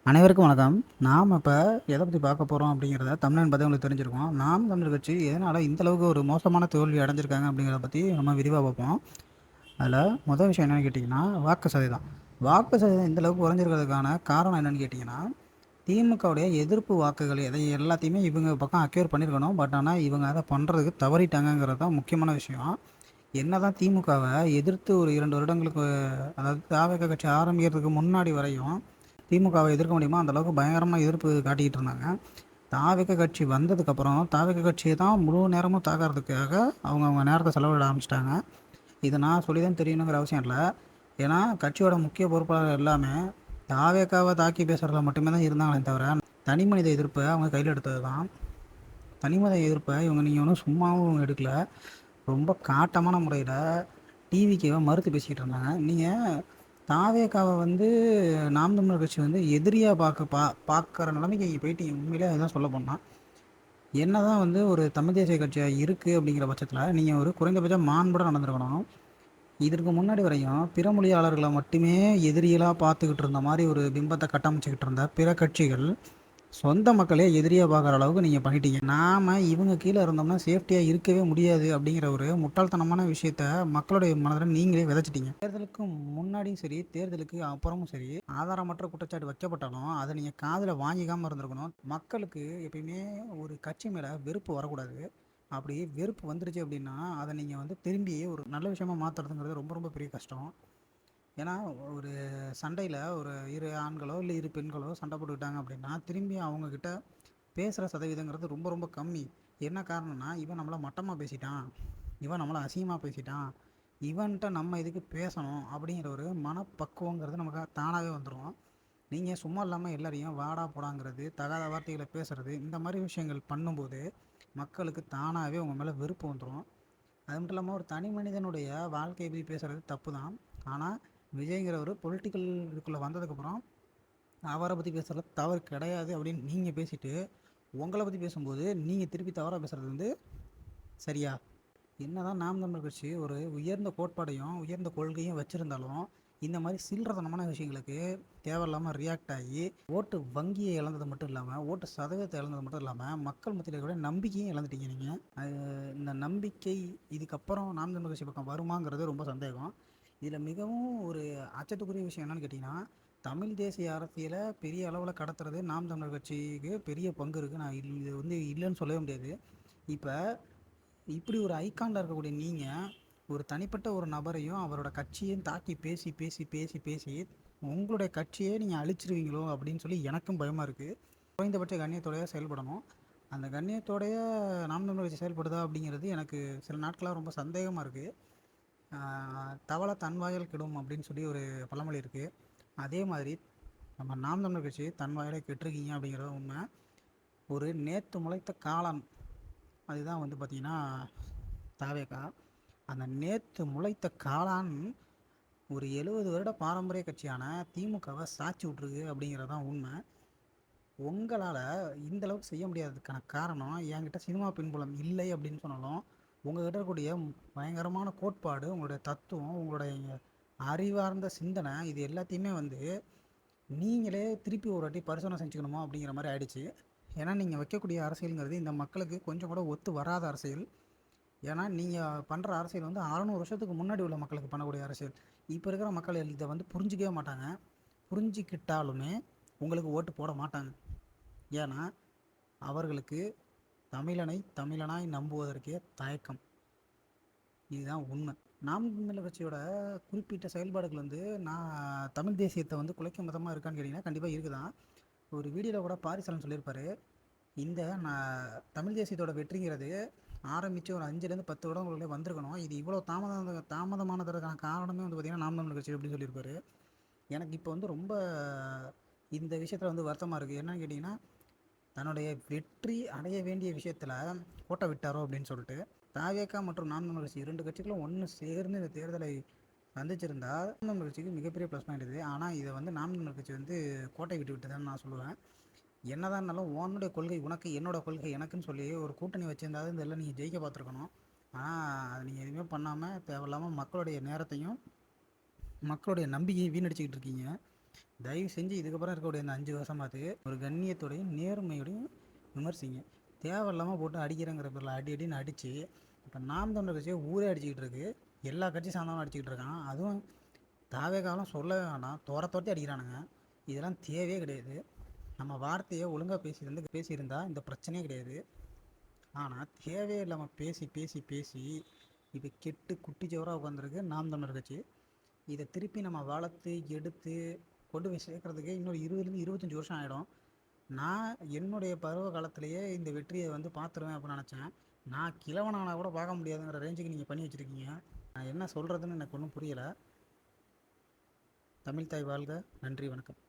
அனைவருக்கும் வணக்கம். நாம் இப்போ எதை பற்றி பார்க்க போகிறோம் அப்படிங்கிறத தமிழன் பற்றி உங்களுக்கு தெரிஞ்சிருக்கோம். நாம் தமிழர் கட்சி எதனால் இந்த அளவுக்கு ஒரு மோசமான தோல்வி அடைஞ்சிருக்காங்க அப்படிங்கிறத பற்றி நம்ம விரிவாக பார்ப்போம். அதில் முதல் விஷயம் என்னென்னு கேட்டிங்கன்னா வாக்கு சதவீதம். வாக்கு சதவீதம் இந்த அளவுக்கு குறைஞ்சிருக்கிறதுக்கான காரணம் என்னென்னு கேட்டிங்கன்னா திமுகவுடைய எதிர்ப்பு வாக்குகள் எதை எல்லாத்தையுமே இவங்க பக்கம் அக்யூர் பண்ணியிருக்கணும். பட் ஆனால் இவங்க அதை பண்ணுறதுக்கு தவறிட்டாங்கங்கிறது தான் முக்கியமான விஷயம். என்ன தான் திமுகவை எதிர்த்து ஒரு 2 வருடங்களுக்கு, அதாவது தாவேகா கட்சி ஆரம்பிக்கிறதுக்கு முன்னாடி வரையும் திமுகவை எதிர்க்க முடியுமா அந்தளவுக்கு பயங்கரமாக எதிர்ப்பு காட்டிக்கிட்டு இருந்தாங்க. தாவேகா கட்சி வந்ததுக்கப்புறம் தாவேகா கட்சியை தான் முழு நேரமும் தாக்கிறதுக்காக அவங்க நேரத்தை செலவிட ஆரம்பிச்சிட்டாங்க. இதை நான் சொல்லி தான் தெரியணுங்கிற அவசியம் இல்லை. ஏன்னா கட்சியோட முக்கிய பொறுப்பாளர் எல்லாமே தாவேகாவை தாக்கி பேசுகிறதுல மட்டுமே தான் இருந்தாங்களே தவிர தனி மனித எதிர்ப்பை அவங்க கையில் எடுத்தது தான். தனி மனித எதிர்ப்பை நீங்கள் ஒன்றும் சும்மாவும் எடுக்கல, ரொம்ப காட்டமான முறையில் டிவிக்கே மறுத்து பேசிக்கிட்டு இருந்தாங்க. நீங்கள் தாவேகாவை நாம் தமிழர் கட்சி எதிரியாக பார்க்குற நிலைமைக்கு நீங்கள் போயிட்டீங்க. உண்மையிலே அதுதான் சொல்ல போனால் என்ன தான் ஒரு தமிழ் தேசிய கட்சியாக இருக்குது அப்படிங்கிற பட்சத்தில் நீங்கள் ஒரு குறைந்தபட்சம் மாண்புடன் நடந்துருக்கணும். இதற்கு முன்னாடி வரையும் பிற மொழியாளர்களை மட்டுமே எதிரிகளாக பார்த்துக்கிட்டு இருந்த மாதிரி ஒரு பிம்பத்தை கட்டமைச்சிக்கிட்டு இருந்த பிற கட்சிகள் சொந்த மக்களே எதிரியாக பார்க்குற அளவுக்கு நீங்கள் பண்ணிட்டீங்க. நாம் இவங்க கீழே இருந்தோம்னா சேஃப்டியாக இருக்கவே முடியாது அப்படிங்கிற ஒரு முட்டாள்தனமான விஷயத்த மக்களுடைய மனதில் நீங்களே விதைச்சிட்டீங்க. தேர்தலுக்கு முன்னாடியும் சரி, தேர்தலுக்கு அப்புறமும் சரி, ஆதாரமற்ற குற்றச்சாட்டு வைக்கப்பட்டாலும் அதை நீங்கள் காதில் வாங்கிக்காமல் இருந்திருக்கணும். மக்களுக்கு எப்பயுமே ஒரு கட்சி மேலே வெறுப்பு வரக்கூடாது. அப்படி வெறுப்பு வந்துருச்சு அப்படின்னா அதை நீங்கள் திரும்பி ஒரு நல்ல விஷயமா மாற்றுறதுங்கிறது ரொம்ப ரொம்ப பெரிய கஷ்டம். ஏன்னா ஒரு சண்டையில் ஒரு 2 ஆண்களோ இல்லை 2 பெண்களோ சண்டை போட்டுக்கிட்டாங்க அப்படின்னா திரும்பி அவங்கக்கிட்ட பேசுகிற சதவீதங்கிறது ரொம்ப ரொம்ப கம்மி. என்ன காரணம்னா, இவன் நம்மளை மட்டமாக பேசிட்டான், இவன் நம்மளை அசிங்கமாக பேசிட்டான், இவன்கிட்ட நம்ம இதுக்கு பேசணும் அப்படிங்கிற ஒரு மனப்பக்குவங்கிறது நமக்கு தானாகவே வந்துடும். நீங்கள் சும்மா இல்லாமல் எல்லாரையும் வாடா போடாங்கிறது, தகாத வார்த்தைகளை பேசுகிறது, இந்த மாதிரி விஷயங்கள் பண்ணும்போது மக்களுக்கு தானாகவே உங்கள் மேலே வெறுப்பு வந்துடும். அது மட்டும் இல்லாமல் ஒரு தனி மனிதனுடைய வாழ்க்கையை பற்றி பேசுகிறது தப்பு தான். ஆனால் விஜய்ங்கிற ஒரு பொலிட்டிக்கல் இதுக்குள்ளே வந்ததுக்கப்புறம் அவரை பற்றி பேசுகிறது தவறு கிடையாது அப்படின்னு நீங்கள் பேசிவிட்டு உங்களை பற்றி பேசும்போது நீங்கள் திருப்பி தவறாக பேசுகிறது சரியா? என்னதான் நாம் தமிழர் கட்சி ஒரு உயர்ந்த கோட்பாடையும் உயர்ந்த கொள்கையும் வச்சுருந்தாலும் இந்த மாதிரி சில்லறதனமான விஷயங்களுக்கு தேவையில்லாமல் ரியாக்ட் ஆகி ஓட்டு வங்கியை இழந்தது மட்டும் இல்லாமல் ஓட்டு சதவீதத்தை இழந்தது மட்டும் இல்லாமல் மக்கள் மத்தியில் கூட நம்பிக்கையும் இழந்துட்டீங்க நீங்கள். இந்த நம்பிக்கை இதுக்கப்புறம் நாம் தமிழர் கட்சி பக்கம் வருமாங்கிறது ரொம்ப சந்தேகம். இதில் மிகவும் ஒரு அச்சத்துக்குரிய விஷயம் என்னென்னு கேட்டிங்கன்னா, தமிழ் தேசிய அரசியலை பெரிய அளவில் கடத்துறது நாம் தமிழர் கட்சிக்கு பெரிய பங்கு இருக்குது. நான் இது இல்லைன்னு சொல்லவே முடியாது. இப்போ இப்படி ஒரு ஐகானில் இருக்கக்கூடிய நீங்கள் ஒரு தனிப்பட்ட ஒரு நபரையும் அவரோட கட்சியையும் தாக்கி பேசி பேசி பேசி பேசி உங்களுடைய கட்சியே நீங்கள் அழிச்சிருவீங்களோ அப்படின்னு சொல்லி எனக்கும் பயமாக இருக்குது. குறைந்தபட்ச கண்ணியத்தோடைய செயல்படணும். அந்த கண்ணியத்தோடைய நாம் தமிழர் கட்சி செயல்படுதா அப்படிங்கிறது எனக்கு சில நாட்களாக ரொம்ப சந்தேகமாக இருக்குது. தவளை தன்வாயல் கெடும் அப்படின்னு சொல்லி ஒரு பழமொழி இருக்குது. அதே மாதிரி நம்ம நாம் தமிழர் கட்சி தன்வாயிலே கெட்டிருக்கீங்க அப்படிங்கிறது உண்மை. ஒரு நேற்று முளைத்த காளான் அதுதான் பார்த்திங்கன்னா தாவேகா. அந்த நேற்று முளைத்த காளான் ஒரு 70 வருட பாரம்பரிய கட்சியான திமுகவை சாட்சி விட்ருக்கு அப்படிங்கிறது தான் உண்மை. உங்களால் இந்த அளவுக்கு செய்ய முடியாததுக்கான காரணம் என்கிட்ட சினிமா பின்புலம் இல்லை அப்படின்னு சொன்னாலும் உங்கள்கிட்ட இருக்கக்கூடிய பயங்கரமான கோட்பாடு, உங்களுடைய தத்துவம், உங்களுடைய அறிவார்ந்த சிந்தனை இது எல்லாத்தையுமே நீங்களே திருப்பி ஒரு வாட்டி பரிசோதனை செஞ்சுக்கணுமோ அப்படிங்கிற மாதிரி ஆயிடுச்சு. ஏன்னா நீங்கள் வைக்கக்கூடிய அரசியலுங்கிறது இந்த மக்களுக்கு கொஞ்சம் கூட ஒத்து வராத அரசியல். ஏன்னா நீங்கள் பண்ணுற அரசியல் 600 வருஷத்துக்கு முன்னாடி உள்ள மக்களுக்கு பண்ணக்கூடிய அரசியல். இப்போ இருக்கிற மக்கள் இதை புரிஞ்சிக்கவே மாட்டாங்க. புரிஞ்சிக்கிட்டாலுமே உங்களுக்கு ஓட்டு போட மாட்டாங்க. ஏன்னா அவர்களுக்கு தமிழனை தமிழனாய் நம்புவதற்கே தயக்கம். இதுதான் உண்மை. நாம் தமிழர் கட்சியோட குறிப்பிட்ட செயல்பாடுகள் நான் தமிழ் தேசியத்தை குலைக்கும் விதமாக இருக்கான்னு கேட்டிங்கன்னா கண்டிப்பாக இருக்குதான். ஒரு வீடியோவில் கூட பாரிசாலன் சொல்லியிருப்பார், இந்த தமிழ் தேசியத்தோட வெற்றிங்கிறது ஆரம்பித்து ஒரு 5லேருந்து 10 வருடங்களுக்குள்ளே வந்திருக்கணும், இது இவ்வளோ தாமதமானதற்கான காரணமே பார்த்திங்கன்னா நாம் தமிழர் கட்சி அப்படின்னு சொல்லியிருப்பார். எனக்கு இப்போ ரொம்ப இந்த விஷயத்தில் வருத்தமாக இருக்குது. என்னன்னு கேட்டிங்கன்னா, தன்னுடைய வெற்றி அடைய வேண்டிய விஷயத்தில் கோட்டை விட்டாரோ அப்படின்னு சொல்லிட்டு தாவேகா மற்றும் நாம் தமிழர் கட்சி 2 கட்சிகளும் ஒன்று சேர்ந்து இந்த தேர்தலை சந்திச்சிருந்தால் நாம் தமிழர் கட்சிக்கு மிகப்பெரிய ப்ளஸ் பாயிண்ட் இது. ஆனால் இதை நாம் தமிழர் கட்சி கோட்டை விட்டு விட்டுதான்னு நான் சொல்லுவேன். என்னதான் இருந்தாலும் உன்னுடைய கொள்கை உனக்கு, என்னோட கொள்கை எனக்குன்னு சொல்லி ஒரு கூட்டணி வச்சுருந்தாலும் இதெல்லாம் நீங்கள் ஜெயிக்க பார்த்துருக்கணும். ஆனால் அது நீங்கள் எதுவுமே பண்ணாமல் தேவையில்லாமல் மக்களுடைய நேரத்தையும் மக்களுடைய நம்பிக்கையும் வீணடிச்சிக்கிட்டு இருக்கீங்க. தயவு செஞ்சு இதுக்கப்புறம் இருக்கக்கூடிய இந்த 5 வருஷமாவது ஒரு கண்ணியத்தோடையும் நேர்மையோடையும் விமர்சிங்க. தேவையில்லாமல் போட்டு அடிக்கிறேங்கிற பேரில் அடி அடின்னு அடித்து இப்போ நாம் தமிழர் கட்சியை ஊரே அடிச்சுக்கிட்டு இருக்கு. எல்லா கட்சி சார்ந்தவனும் அடிச்சுக்கிட்டு இருக்கான். அதுவும் தாவே காலம் சொல்லவே வேணாம், தோரத்தோட்டி அடிக்கிறானுங்க. இதெல்லாம் தேவையே கிடையாது. நம்ம வார்த்தையை ஒழுங்காக பேசியிருந்தா இந்த பிரச்சனையே கிடையாது. ஆனால் தேவையே இல்லாமல் பேசி பேசி பேசி இப்போ கெட்டு குட்டிச்சவராக உட்காந்துருக்கு நாம் தமிழர் கட்சி. இதை திருப்பி நம்ம வளர்த்து எடுத்து கொண்டு போய் சேர்க்குறதுக்கு இன்னொரு 20லேருந்து 25 வருஷம் ஆகிடும். நான் என்னுடைய பருவ காலத்திலேயே இந்த வெற்றியை பார்த்துருவேன் அப்படின்னு நினச்சேன். நான் கிழவனானா கூட பார்க்க முடியாதுங்கிற ரேஞ்சுக்கு நீங்கள் பண்ணி வச்சுருக்கீங்க. நான் என்ன சொல்கிறதுன்னு எனக்கு ஒன்றும் புரியலை. தமிழ் தாய் வாழ்க. நன்றி, வணக்கம்.